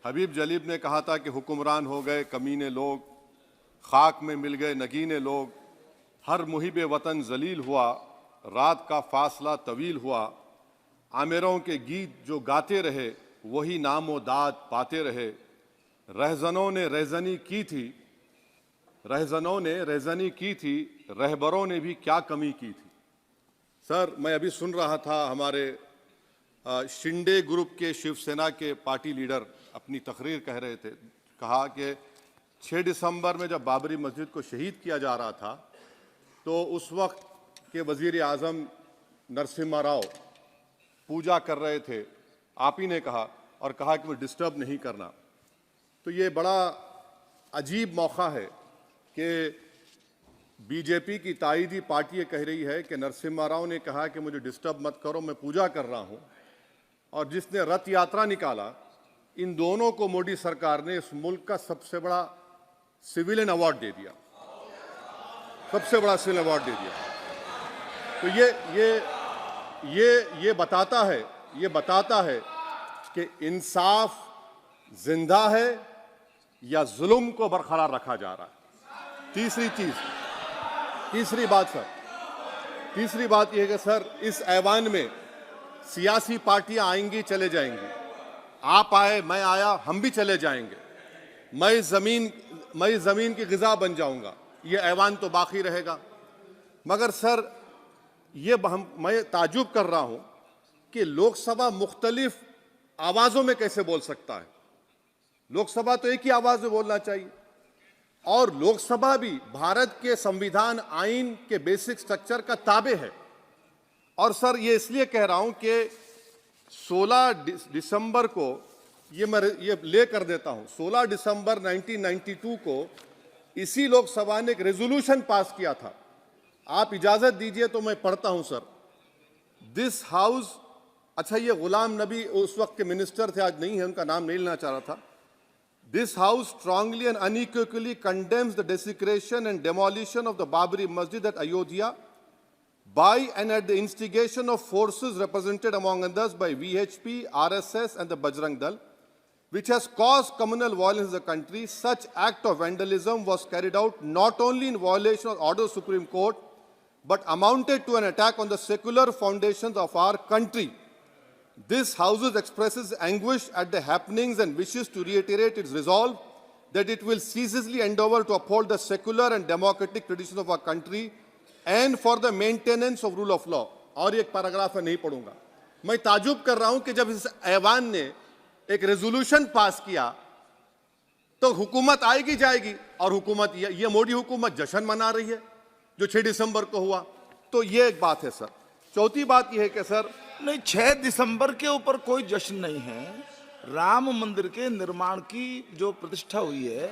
हबीब जलीब ने कहा था कि हुक्मरान हो गए कमीने लोग, खाक में मिल गए नगीने लोग, हर मुहिब वतन जलील हुआ, रात का फासला तवील हुआ, आमिरों के गीत जो गाते रहे वही नामो दाद पाते रहे, रहजनों ने रेजनी की थी, रहजनों ने रेजनी की थी, रहबरों ने भी क्या कमी की थी। सर, मैं अभी सुन रहा था हमारे शिंदे ग्रुप के शिवसेना के पार्टी लीडर अपनी तकरीर कह रहे थे, कहा कि 6 दिसंबर में जब बाबरी मस्जिद को शहीद किया जा रहा था तो उस वक्त के वजीर आज़म नरसिम्हा राव पूजा कर रहे थे, आप ही ने कहा, और कहा कि वो डिस्टर्ब नहीं करना। तो ये बड़ा अजीब मौका है कि बीजेपी की ताईदी पार्टी ये कह रही है कि नरसिम्हा राव ने कहा कि मुझे डिस्टर्ब मत करो, मैं पूजा कर रहा हूं, और जिसने रथ यात्रा निकाला, इन दोनों को मोदी सरकार ने इस मुल्क का सबसे बड़ा सिविलियन अवार्ड दे दिया, सबसे बड़ा सिविलियन अवार्ड दे दिया। तो ये बताता है कि इंसाफ जिंदा है या जुल्म को बरकरार रखा जा रहा है। तीसरी बात यह है कि सर, इस ऐवान में सियासी पार्टियां आएंगी चले जाएंगी, आप आए मैं आया हम भी चले जाएंगे, मैं जमीन की गिजा बन जाऊंगा, ये ऐवान तो बाकी रहेगा। मगर सर, मैं ताजुब कर रहा हूं कि लोकसभा मुख्तलिफ आवाजों में कैसे बोल सकता है। लोकसभा तो एक ही आवाज में बोलना चाहिए, और लोकसभा भी भारत के संविधान आइन के बेसिक स्ट्रक्चर का ताबे है। और सर, ये इसलिए कह रहा हूं कि 16 दिसंबर को ये ले कर देता हूं, 16 दिसंबर 1992 को इसी लोकसभा ने एक रेजोल्यूशन पास किया था। आप इजाजत दीजिए तो मैं पढ़ता हूं सर। दिस हाउस, अच्छा ये गुलाम नबी उस वक्त के मिनिस्टर थे, आज नहीं है, उनका नाम नहीं लेना चाह रहा था। This House strongly and unequivocally condemns the desecration and demolition of the Babri Masjid at Ayodhya by and at the instigation of forces represented among others by VHP, RSS and the Bajrang Dal, which has caused communal violence in the country. Such act of vandalism was carried out not only in violation of order of the Supreme Court, but amounted to an attack on the secular foundations of our country. This House expresses anguish at the happenings and wishes to reiterate its resolve that it will ceaselessly endeavor to uphold the secular and democratic traditions of our country and for the maintenance of rule of law. और एक paragraph मैं नहीं पढ़ूंगा। मैं ताजुब कर रहा हूं कि जब इस ऐवान ने एक रेजोल्यूशन पास किया तो हुकूमत आएगी जाएगी, और हुकूमत ये मोदी हुकूमत जश्न मना रही है जो 6 दिसंबर को हुआ। तो ये एक बात है सर। चौथी बात यह है कि सर, नहीं, 6 दिसंबर के ऊपर कोई जश्न नहीं है। राम मंदिर के निर्माण की जो प्रतिष्ठा हुई है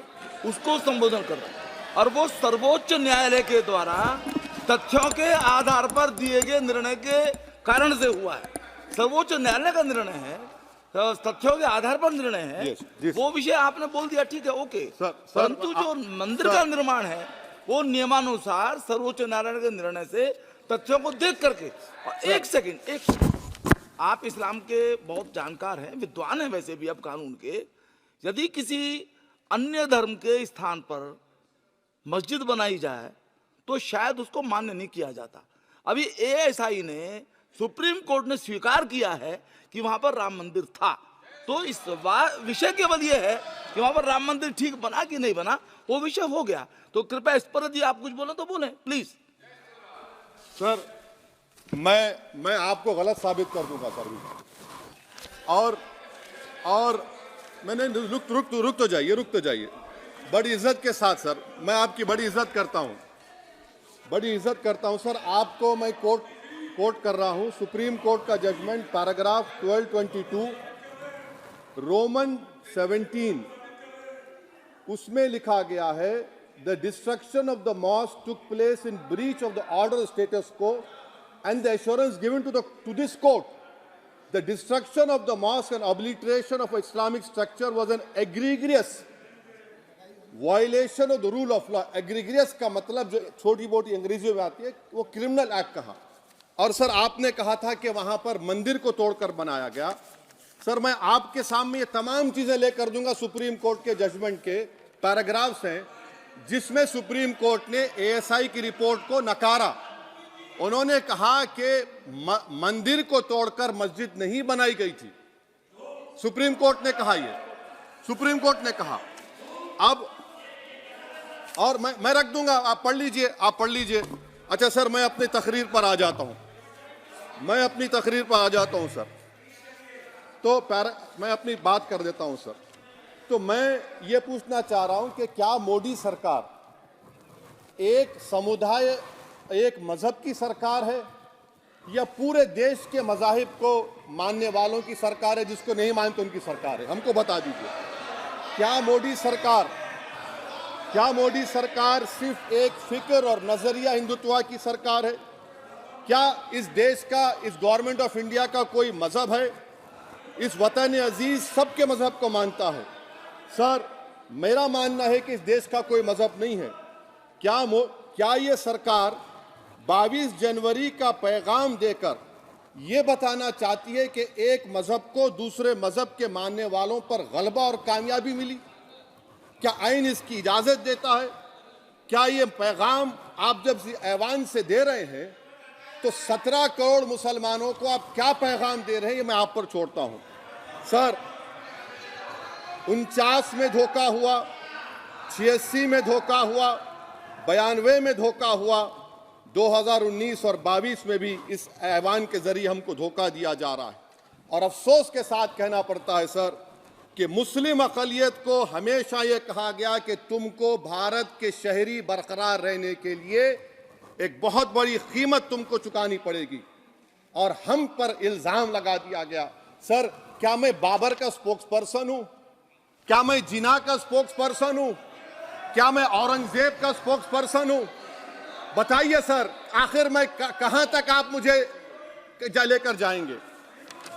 उसको संबोधन कर रहा है, और वो सर्वोच्च न्यायालय के द्वारा तथ्यों के आधार पर दिए गए निर्णय के कारण से हुआ है। सर्वोच्च न्यायालय का निर्णय है, तथ्यों के आधार पर निर्णय है। वो विषय आपने बोल दिया, ठीक है, ओके। परंतु जो मंदिर का निर्माण है वो नियमानुसार सर्वोच्च न्यायालय के निर्णय से तथ्यों को देख करके। एक सेकंड, आप इस्लाम के बहुत जानकार हैं, विद्वान हैं वैसे भी अब कानून के। यदि किसी अन्य धर्म के स्थान पर मस्जिद बनाई जाए तो शायद उसको मान्य नहीं किया जाता। अभी एएसआई ने, सुप्रीम कोर्ट ने स्वीकार किया है कि वहां पर राम मंदिर था। तो इस विषय केवल ये है कि वहां पर राम मंदिर ठीक बना कि नहीं बना, वो विषय हो गया। तो कृपया इस पर यदि आप कुछ बोले तो बोलें प्लीज। सर, मैं आपको गलत साबित कर दूंगा सर। और मैंने रुक तो जाइए बड़ी इज्जत के साथ सर, मैं आपकी बड़ी इज्जत करता हूं सर। आपको मैं कोट कर रहा हूं सुप्रीम कोर्ट का जजमेंट, पैराग्राफ 1222 रोमन 17, उसमें लिखा गया है, the destruction of the mosque took place in breach of the order status को and the assurance given to this court, the destruction of the mosque and obliteration of Islamic structure was an egregious violation of the rule of law. Egregious का मतलब जो छोटी मोटी अंग्रेजी में आती है वो क्रिमिनल एक्ट कहा। और सर, आपने कहा था कि वहां पर मंदिर को तोड़कर बनाया गया। सर मैं आपके सामने ये तमाम चीजें लेकर दूंगा। सुप्रीम कोर्ट के जजमेंट के पैराग्राफ्स हैं जिसमें सुप्रीम कोर्ट ने एएसआई की रिपोर्ट को नकारा। उन्होंने कहा कि मंदिर को तोड़कर मस्जिद नहीं बनाई गई थी। सुप्रीम कोर्ट ने कहा, ये सुप्रीम कोर्ट ने कहा। अब और मैं रख दूंगा, आप पढ़ लीजिए, आप पढ़ लीजिए। अच्छा सर, मैं अपनी तकरीर पर आ जाता हूं, मैं अपनी तकरीर पर आ जाता हूं सर। तो मैं अपनी बात कर देता हूं सर। तो मैं ये पूछना चाह रहा हूं कि क्या मोदी सरकार एक समुदाय, एक मजहब की सरकार है या पूरे देश के मजाहिब को मानने वालों की सरकार है? जिसको नहीं मानते उनकी सरकार है? हमको बता दीजिए। क्या मोदी सरकार सिर्फ एक फिक्र और नजरिया हिंदुत्व की सरकार है? क्या इस देश का, इस गवर्नमेंट ऑफ इंडिया का कोई मजहब है? इस वतन अजीज सबके मजहब को मानता है। सर मेरा मानना है कि इस देश का कोई मजहब नहीं है। क्या ये सरकार 22 जनवरी का पैगाम देकर ये बताना चाहती है कि एक मजहब को दूसरे मजहब के मानने वालों पर गलबा और कामयाबी मिली? क्या आइन इसकी इजाजत देता है? क्या ये पैगाम आप जब ऐवान से दे रहे हैं तो 17 करोड़ मुसलमानों को आप क्या पैगाम दे रहे हैं, ये मैं आप पर छोड़ता हूं। सर 49 में धोखा हुआ, 86 में धोखा हुआ, 92 में धोखा हुआ, 2019 और 22 में भी इस ऐवान के जरिए हमको धोखा दिया जा रहा है। और अफसोस के साथ कहना पड़ता है सर कि मुस्लिम अक़लियत को हमेशा ये कहा गया कि तुमको भारत के शहरी बरकरार रहने के लिए एक बहुत बड़ी कीमत तुमको चुकानी पड़ेगी, और हम पर इल्जाम लगा दिया गया। सर क्या मैं बाबर का स्पोक्स पर्सन हूं? क्या मैं जिना का स्पोक्स पर्सन हूं? क्या मैं औरंगजेब का स्पोक्स पर्सन हूं? बताइए सर, आखिर मैं कहां तक आप मुझे लेकर जाएंगे?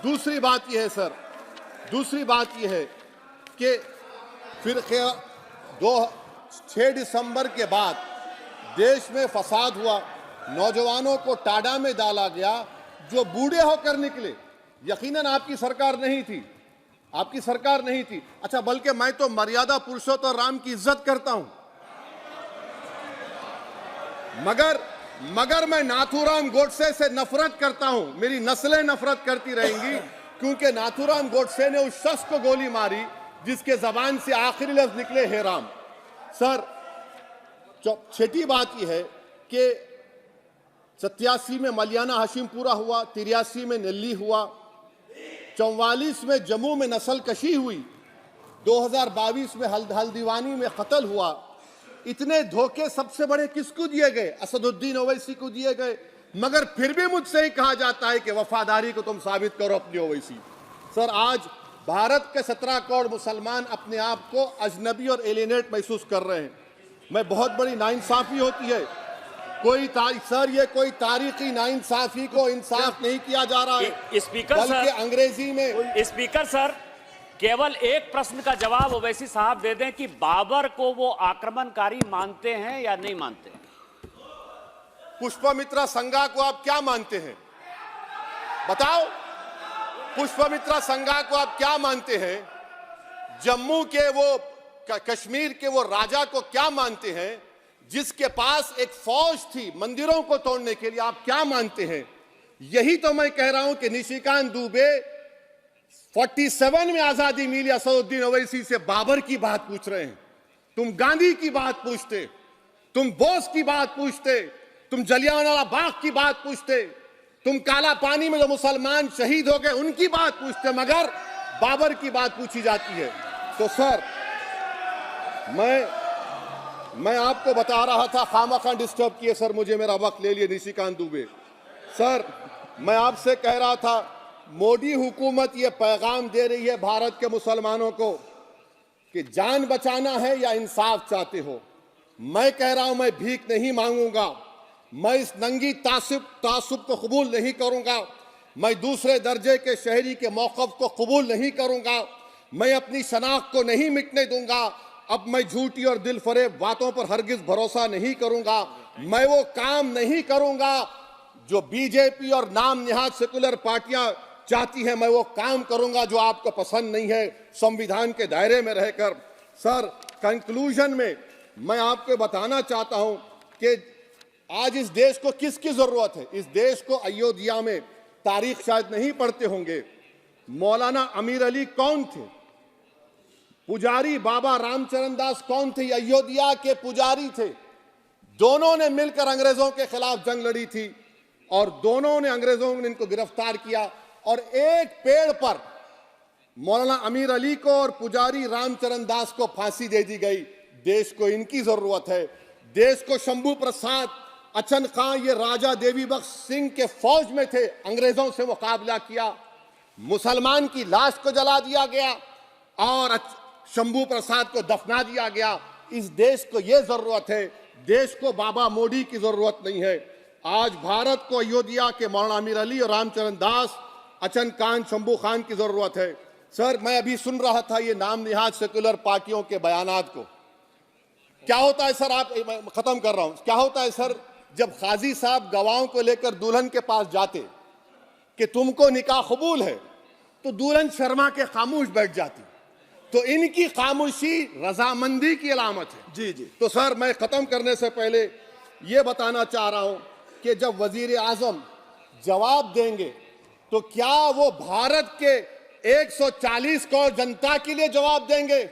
दूसरी बात यह है सर, दूसरी बात यह है कि फिर 6 दिसंबर के बाद देश में फसाद हुआ, नौजवानों को टाडा में डाला गया जो बूढ़े होकर निकले। यकीनन आपकी सरकार नहीं थी, आपकी सरकार नहीं थी। अच्छा, बल्कि मैं तो मर्यादा पुरुषोत्तम राम की इज्जत करता हूं, मगर मैं नाथूराम गोडसे से नफरत करता हूं। मेरी नस्लें नफरत करती रहेंगी क्योंकि नाथूराम गोडसे ने उस शख्स को गोली मारी जिसके जबान से आखिरी लफ्ज निकले हे राम। सर छठी बात यह है कि 87 में मलियाना हाशिमपुरा हुआ, 83 में नेल्ली हुआ, 44 में जम्मू में नस्ल कशी हुई, 2022 में हल्दीवानी में कत्ल हुआ। इतने धोखे सबसे बड़े किसको दिए गए? असदुद्दीन ओवैसी को दिए गए। मगर फिर भी मुझसे ही कहा जाता है कि वफादारी को तुम साबित करो अपनी ओवैसी। सर आज भारत के 17 करोड़ मुसलमान अपने आप को अजनबी और एलिनेट महसूस कर रहे हैं। मैं बहुत बड़ी नाइंसाफी होती है। सर ये कोई तारीखी नाइंसाफी को इंसाफ नहीं किया जा रहा है। स्पीकर बल्कि सर, अंग्रेजी में स्पीकर सर केवल एक प्रश्न का जवाब ओवैसी साहब दे दें कि बाबर को वो आक्रमणकारी मानते हैं या नहीं मानते? पुष्पमित्रा संघा को आप क्या मानते हैं? बताओ, पुष्पमित्रा संघा को आप क्या मानते हैं? जम्मू के वो, कश्मीर के वो राजा को क्या मानते हैं जिसके पास एक फौज थी मंदिरों को तोड़ने के लिए? आप क्या मानते हैं? यही तो मैं कह रहा हूं कि निशिकांत दुबे 47 में आजादी मिली, असदुद्दीन ओवैसी से बाबर की बात पूछ रहे हैं। तुम गांधी की बात पूछते, तुम बोस की बात पूछते, तुम जलियांवाला बाग की बात पूछते, तुम काला पानी में जो मुसलमान शहीद हो गए उनकी बात पूछते, मगर बाबर की बात पूछी जाती है। तो सर मैं आपको बता रहा था, खामखा डिस्टर्ब किए सर, मुझे मेरा वक्त ले लिए निशिकांत दुबे। सर मैं आपसे कह रहा था, मोदी हुकूमत ये पैगाम दे रही है भारत के मुसलमानों को कि जान बचाना है या इंसाफ चाहते हो। मैं कह रहा हूं मैं भीख नहीं मांगूंगा, मैं इस नंगी तासुब को कबूल नहीं करूंगा, मैं दूसरे दर्जे के शहरी के मौक़िफ़ को कबूल नहीं करूंगा, मैं अपनी शनाख्त को नहीं मिटने दूंगा। अब मैं झूठी और दिल फरेब बातों पर हरगिज भरोसा नहीं करूंगा। मैं वो काम नहीं करूंगा जो बीजेपी और नाम निहाद सेकुलर पार्टियां चाहती है मैं वो काम करूंगा जो आपको पसंद नहीं है, संविधान के दायरे में रहकर। सर, कंक्लूजन में मैं आपको बताना चाहता हूं कि आज इस देश को किसकी जरूरत है। इस देश को अयोध्या में, तारीख शायद नहीं पढ़ते होंगे, मौलाना अमीर अली कौन थे, पुजारी बाबा रामचरण दास कौन थे, अयोध्या के पुजारी थे। दोनों ने मिलकर अंग्रेजों के खिलाफ जंग लड़ी थी और दोनों ने, अंग्रेजों ने इनको गिरफ्तार किया और एक पेड़ पर मौलाना अमीर अली को और पुजारी रामचरण दास को फांसी दे दी गई। देश को इनकी जरूरत है। देश को शंभू प्रसाद, अचन खां, ये राजा देवी बख्श सिंह के फौज में थे, अंग्रेजों से मुकाबला किया, मुसलमान की लाश को जला दिया गया और शंभू प्रसाद को दफना दिया गया। इस देश को यह जरूरत है। देश को बाबा मोदी की जरूरत नहीं है। आज भारत को अयोध्या के मौलाना अमीर अली और रामचरण दास, अचन खान, शंभू खान की जरूरत है। सर, मैं अभी सुन रहा था ये नाम निहाद सेक्युलर पार्टियों के बयानात को। क्या होता है सर, आप, खत्म कर रहा हूं, क्या होता है सर, जब काजी साहब गवाहों को लेकर दुल्हन के पास जाते कि तुमको निकाह कबूल है, तो दुल्हन शर्मा के खामोश बैठ जाती। तो इनकी खामोशी रजामंदी की अलामत है। जी जी। तो सर, मैं खत्म करने से पहले यह बताना चाह रहा हूं कि जब वजीर आजम जवाब देंगे तो क्या वो भारत के 140 करोड़ जनता के लिए जवाब देंगे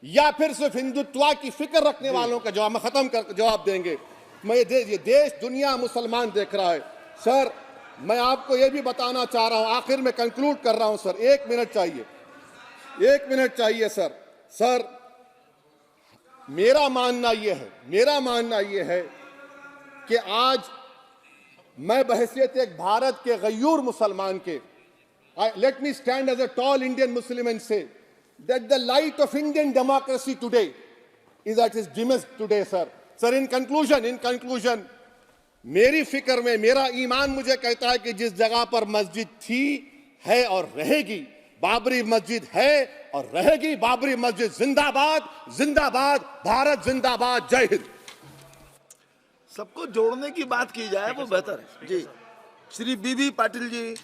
या फिर सिर्फ हिंदुत्व की फिक्र रखने वालों का जवाब, मैं खत्म कर जवाब देंगे। मैं ये देश, दुनिया, मुसलमान देख रहा है। सर, मैं आपको ये भी बताना चाह रहा हूं, आखिर में कंक्लूड कर रहा हूं सर, 1 मिनट चाहिए, 1 मिनट चाहिए सर। सर, मेरा मानना यह है कि आज मैं बहैसियत एक भारत के गयूर मुसलमान के, let me stand as a tall Indian Muslim and say that the light of Indian democracy today is at its dimmest today, sir. Sir, in conclusion, मेरी फिक्र में, मेरा ईमान मुझे कहता है कि जिस जगह पर मस्जिद थी, है और रहेगी, बाबरी मस्जिद है और रहेगी, बाबरी मस्जिद जिंदाबाद, जिंदाबाद, भारत जिंदाबाद, जय हिंद। सबको जोड़ने की बात की जाए वो बेहतर है। जी, श्री बीबी पाटिल जी।